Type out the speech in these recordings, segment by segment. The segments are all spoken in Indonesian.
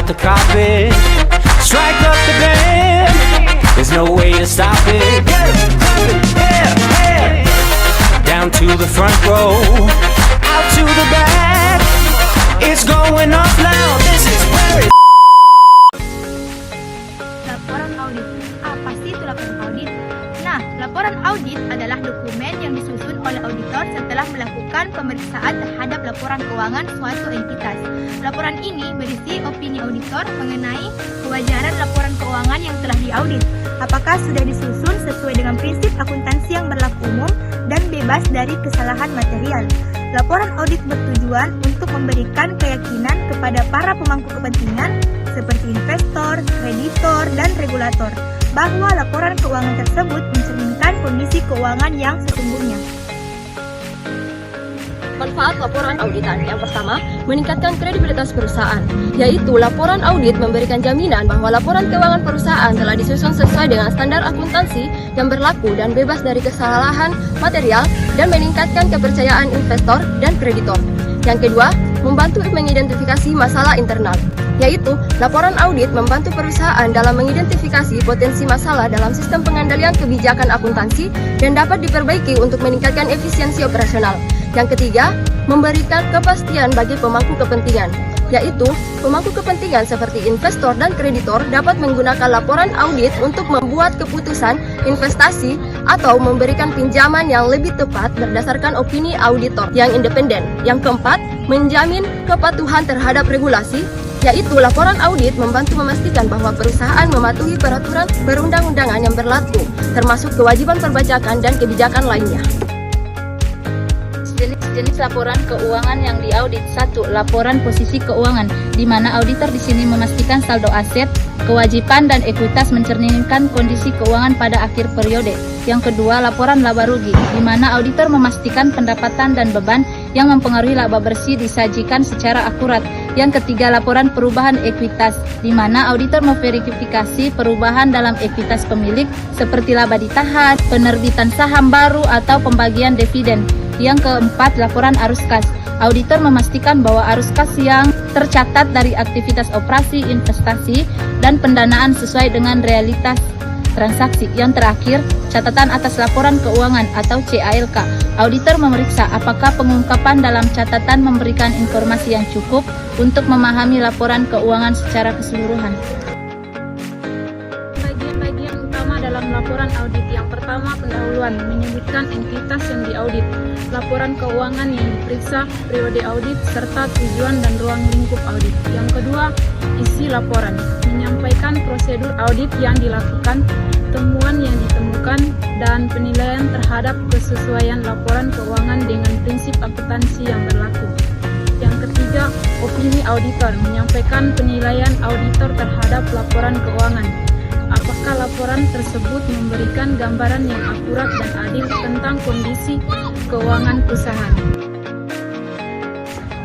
the carpet, strike up the band. There's no way to stop it. Yeah. Down to the front row, out to the back. It's going off loud. This is where it. Laporan audit. Apa sih itu laporan audit? Nah, laporan audit adalah dokumen yang disusun oleh auditor setelah melakukan pemeriksaan terhadap laporan keuangan suatu entitas. Laporan ini berisi opini auditor mengenai kewajaran laporan keuangan yang telah diaudit. Apakah sudah disusun sesuai dengan prinsip akuntansi yang berlaku umum dan bebas dari kesalahan material. Laporan audit bertujuan untuk memberikan keyakinan kepada para pemangku kepentingan seperti investor, kreditor, dan regulator bahwa laporan keuangan tersebut mencerminkan kondisi keuangan yang sesungguhnya. Manfaat laporan auditan yang pertama, meningkatkan kredibilitas perusahaan, yaitu laporan audit memberikan jaminan bahwa laporan keuangan perusahaan telah disusun sesuai dengan standar akuntansi yang berlaku dan bebas dari kesalahan material dan meningkatkan kepercayaan investor dan kreditor. Yang kedua, membantu mengidentifikasi masalah internal, yaitu laporan audit membantu perusahaan dalam mengidentifikasi potensi masalah dalam sistem pengendalian kebijakan akuntansi dan dapat diperbaiki untuk meningkatkan efisiensi operasional. Yang ketiga, memberikan kepastian bagi pemangku kepentingan, yaitu pemangku kepentingan seperti investor dan kreditor dapat menggunakan laporan audit untuk membuat keputusan investasi atau memberikan pinjaman yang lebih tepat berdasarkan opini auditor yang independen. Yang keempat, menjamin kepatuhan terhadap regulasi, yaitu laporan audit membantu memastikan bahwa perusahaan mematuhi peraturan perundang-undangan yang berlaku, termasuk kewajiban perpajakan dan kebijakan lainnya. Jenis laporan keuangan yang diaudit. 1. Laporan posisi keuangan, di mana auditor di sini memastikan saldo aset, kewajiban dan ekuitas mencerminkan kondisi keuangan pada akhir periode. Yang kedua, laporan laba rugi, di mana auditor memastikan pendapatan dan beban yang mempengaruhi laba bersih disajikan secara akurat. Yang ketiga, laporan perubahan ekuitas, di mana auditor memverifikasi perubahan dalam ekuitas pemilik seperti laba ditahan, penerbitan saham baru atau pembagian dividen. Yang keempat, laporan arus kas. Auditor memastikan bahwa arus kas yang tercatat dari aktivitas operasi, investasi, dan pendanaan sesuai dengan realitas transaksi. Yang terakhir, catatan atas laporan keuangan atau CALK. Auditor memeriksa apakah pengungkapan dalam catatan memberikan informasi yang cukup untuk memahami laporan keuangan secara keseluruhan. Bagian utama dalam laporan audit. Yang pertama, pendahuluan, menyebutkan entitas yang diaudit, laporan keuangan yang diperiksa, periode audit, serta tujuan dan ruang lingkup audit. Yang kedua, isi laporan, menyampaikan prosedur audit yang dilakukan, temuan yang ditemukan, dan penilaian terhadap kesesuaian laporan keuangan dengan prinsip akuntansi yang berlaku. Yang ketiga, opini auditor, menyampaikan penilaian auditor terhadap laporan keuangan. Apakah laporan tersebut memberikan gambaran yang akurat dan adil tentang kondisi keuangan perusahaan?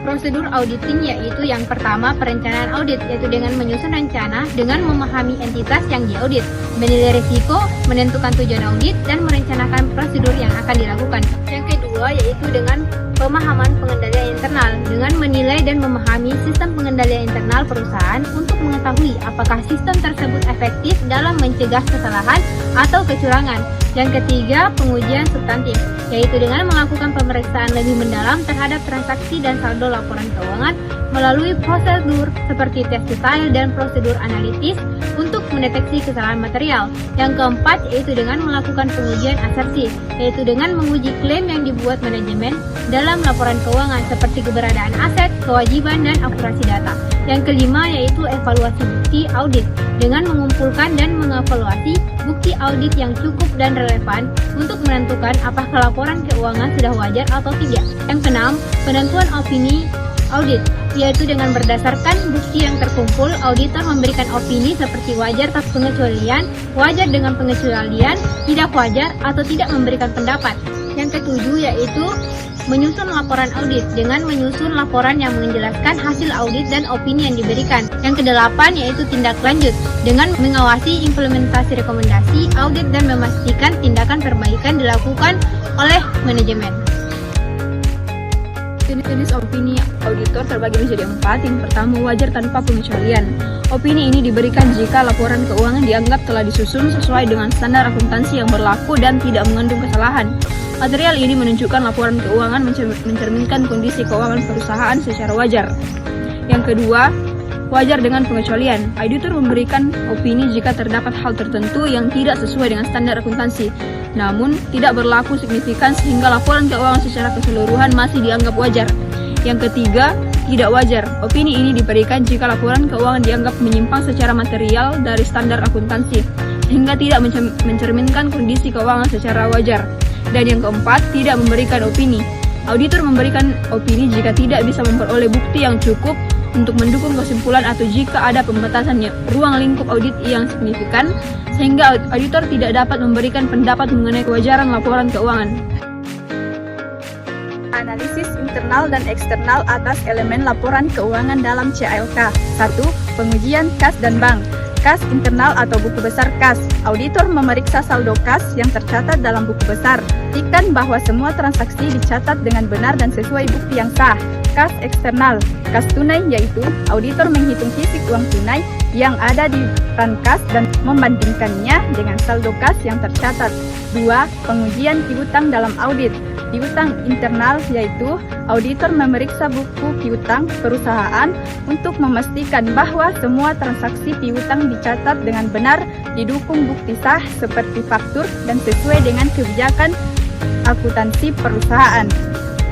Prosedur auditing yaitu yang pertama, perencanaan audit, yaitu dengan menyusun rencana dengan memahami entitas yang diaudit, menilai risiko, menentukan tujuan audit, dan merencanakan prosedur yang akan dilakukan. Yang kedua yaitu dengan pemahaman pengendalian internal, dengan menilai dan memahami sistem pengendalian internal perusahaan untuk mengetahui apakah sistem tersebut efektif dalam mencegah kesalahan atau kecurangan. Yang ketiga, pengujian substantif, yaitu dengan melakukan pemeriksaan lebih mendalam terhadap transaksi dan saldo laporan keuangan melalui prosedur seperti tes detail dan prosedur analitis untuk mendeteksi kesalahan material. Yang keempat yaitu dengan melakukan pengujian asersi, yaitu dengan menguji klaim yang dibuat manajemen dalam laporan keuangan seperti keberadaan aset, kewajiban, dan akurasi data. Yang kelima yaitu evaluasi bukti audit, dengan mengumpulkan dan mengevaluasi bukti audit yang cukup dan relevan untuk menentukan apakah laporan keuangan sudah wajar atau tidak. Yang keenam, penentuan opini audit, yaitu dengan berdasarkan bukti yang terkumpul, auditor memberikan opini seperti wajar tanpa pengecualian, wajar dengan pengecualian, tidak wajar, atau tidak memberikan pendapat. Yang ketujuh yaitu menyusun laporan audit, dengan menyusun laporan yang menjelaskan hasil audit dan opini yang diberikan. Yang kedelapan yaitu tindak lanjut, dengan mengawasi implementasi rekomendasi audit dan memastikan tindakan perbaikan dilakukan oleh manajemen. Jenis opini auditor terbagi menjadi 4. Yang pertama, wajar tanpa pengecualian. Opini ini diberikan jika laporan keuangan dianggap telah disusun sesuai dengan standar akuntansi yang berlaku dan tidak mengandung kesalahan. Material ini menunjukkan laporan keuangan mencerminkan kondisi keuangan perusahaan secara wajar. Yang kedua, wajar dengan pengecualian. Auditor memberikan opini jika terdapat hal tertentu yang tidak sesuai dengan standar akuntansi, namun tidak berlaku signifikan sehingga laporan keuangan secara keseluruhan masih dianggap wajar. Yang ketiga, tidak wajar. Opini ini diberikan jika laporan keuangan dianggap menyimpang secara material dari standar akuntansi, sehingga tidak mencerminkan kondisi keuangan secara wajar. Dan yang keempat, tidak memberikan opini. Auditor memberikan opini jika tidak bisa memperoleh bukti yang cukup untuk mendukung kesimpulan atau jika ada pembatasan ruang lingkup audit yang signifikan, sehingga auditor tidak dapat memberikan pendapat mengenai kewajaran laporan keuangan. Analisis internal dan eksternal atas elemen laporan keuangan dalam CALK. 1. Pengujian kas dan bank. Kas internal atau buku besar kas. Auditor memeriksa saldo kas yang tercatat dalam buku besar. Pastikan bahwa semua transaksi dicatat dengan benar dan sesuai bukti yang sah. Kas eksternal. Kas tunai yaitu auditor menghitung fisik uang tunai yang ada di ran kas dan membandingkannya dengan saldo kas yang tercatat. 2. Pengujian piutang dalam audit. Piutang internal yaitu auditor memeriksa buku piutang perusahaan untuk memastikan bahwa semua transaksi piutang dicatat dengan benar, didukung bukti sah seperti faktur dan sesuai dengan kebijakan akuntansi perusahaan.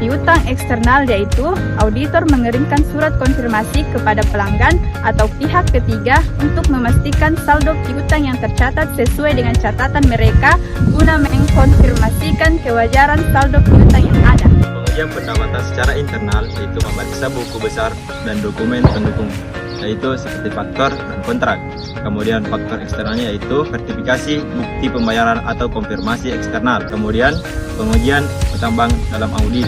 Piutang eksternal yaitu auditor mengirimkan surat konfirmasi kepada pelanggan atau pihak ketiga untuk memastikan saldo piutang yang tercatat sesuai dengan catatan mereka guna mengkonfirmasikan kewajaran saldo piutang yang ada. Pengujian pendapatan secara internal yaitu memeriksa buku besar dan dokumen pendukung, yaitu seperti faktor dan kontrak. Kemudian faktor eksternalnya yaitu sertifikasi bukti pembayaran atau konfirmasi eksternal. Kemudian pengujian utang bank dalam audit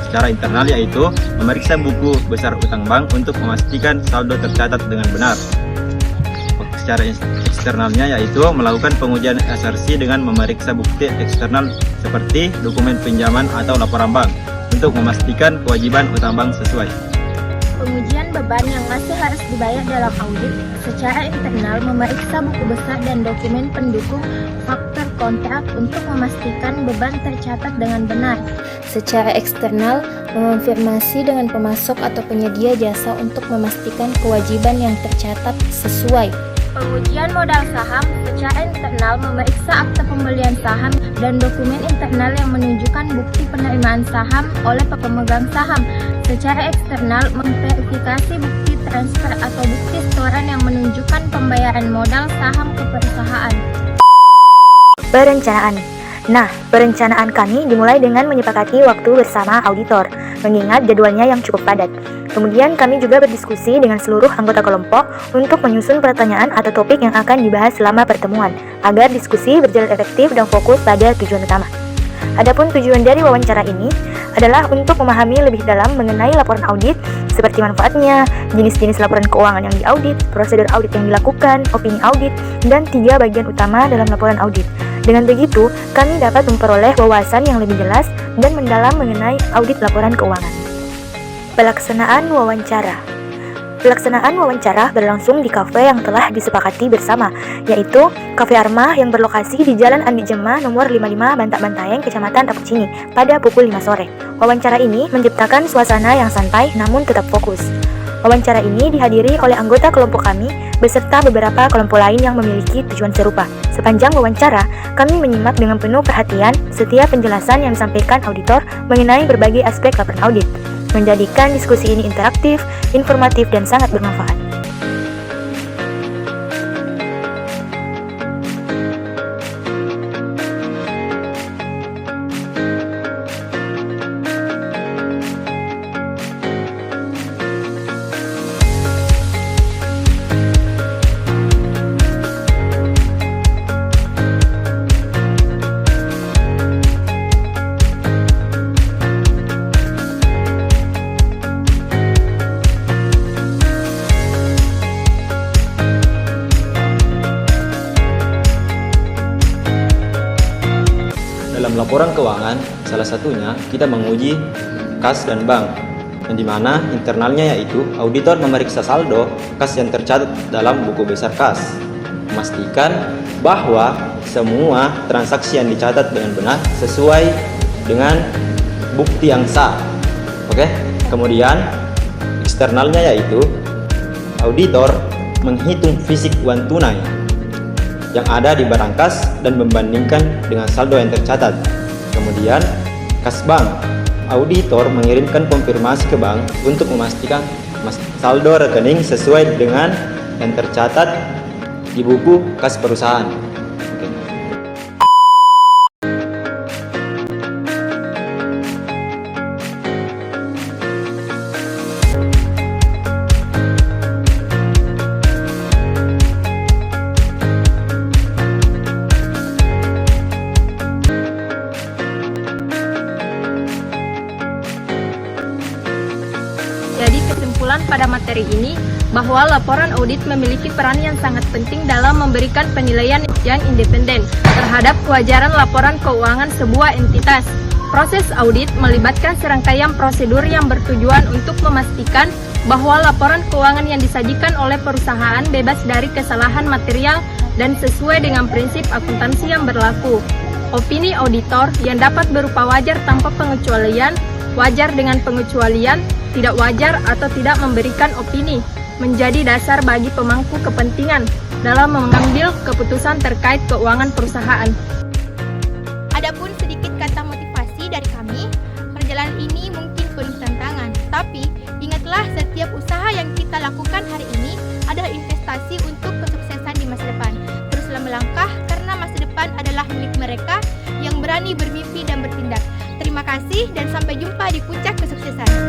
secara internal yaitu memeriksa buku besar utang bank untuk memastikan saldo tercatat dengan benar. Secara eksternalnya yaitu melakukan pengujian asersi dengan memeriksa bukti eksternal seperti dokumen pinjaman atau laporan bank untuk memastikan kewajiban utang bank sesuai. Pengujian beban yang masih harus dibayar dalam audit. Secara internal memeriksa buku besar dan dokumen pendukung faktor kontrak untuk memastikan beban tercatat dengan benar. Secara eksternal mengonfirmasi dengan pemasok atau penyedia jasa untuk memastikan kewajiban yang tercatat sesuai. Pengujian modal saham. Secara internal memeriksa akta pembelian saham dan dokumen internal yang menunjukkan bukti penerimaan saham oleh pemegang saham. Secara eksternal memverifikasi bukti transfer atau bukti setoran yang menunjukkan pembayaran modal saham ke perusahaan. Perencanaan. Nah, perencanaan kami dimulai dengan menyepakati waktu bersama auditor, mengingat jadwalnya yang cukup padat. Kemudian kami juga berdiskusi dengan seluruh anggota kelompok untuk menyusun pertanyaan atau topik yang akan dibahas selama pertemuan, agar diskusi berjalan efektif dan fokus pada tujuan utama. Adapun tujuan dari wawancara ini adalah untuk memahami lebih dalam mengenai laporan audit, seperti manfaatnya, jenis-jenis laporan keuangan yang diaudit, prosedur audit yang dilakukan, opini audit, dan 3 bagian utama dalam laporan audit. Dengan begitu, kami dapat memperoleh wawasan yang lebih jelas dan mendalam mengenai audit laporan keuangan. Pelaksanaan wawancara. Pelaksanaan wawancara berlangsung di kafe yang telah disepakati bersama, yaitu Kafe Arma yang berlokasi di Jalan Andi Jema nomor 55 Bantak-Bantayeng, Kecamatan Tapukcini pada pukul 5 sore. Wawancara ini menciptakan suasana yang santai namun tetap fokus. Wawancara ini dihadiri oleh anggota kelompok kami beserta beberapa kelompok lain yang memiliki tujuan serupa. Sepanjang wawancara, kami menyimak dengan penuh perhatian setiap penjelasan yang disampaikan auditor mengenai berbagai aspek laporan audit, menjadikan diskusi ini interaktif, informatif, dan sangat bermanfaat. Dalam laporan keuangan, salah satunya kita menguji kas dan bank. yang dimana internalnya yaitu auditor memeriksa saldo kas yang tercatat dalam buku besar kas, memastikan bahwa semua transaksi yang dicatat dengan benar sesuai dengan bukti yang sah. Oke, kemudian eksternalnya yaitu auditor menghitung fisik uang tunai yang ada di barang kas dan membandingkan dengan saldo yang tercatat. Kemudian kas bank, auditor mengirimkan konfirmasi ke bank untuk memastikan saldo rekening sesuai dengan yang tercatat di buku kas perusahaan. Oke. Jadi kesimpulan pada materi ini bahwa laporan audit memiliki peran yang sangat penting dalam memberikan penilaian yang independen terhadap kewajaran laporan keuangan sebuah entitas. Proses audit melibatkan serangkaian prosedur yang bertujuan untuk memastikan bahwa laporan keuangan yang disajikan oleh perusahaan bebas dari kesalahan material dan sesuai dengan prinsip akuntansi yang berlaku. Opini auditor yang dapat berupa wajar tanpa pengecualian, wajar dengan pengecualian, tidak wajar atau tidak memberikan opini, menjadi dasar bagi pemangku kepentingan dalam mengambil keputusan terkait keuangan perusahaan. Adapun sedikit kata motivasi dari kami, perjalanan ini mungkin penuh tantangan, tapi ingatlah setiap usaha yang kita lakukan hari ini adalah investasi untuk kesuksesan di masa depan. Teruslah melangkah karena masa depan adalah milik mereka yang berani bermimpi dan bertindak. Terima kasih dan sampai jumpa di puncak kesuksesan.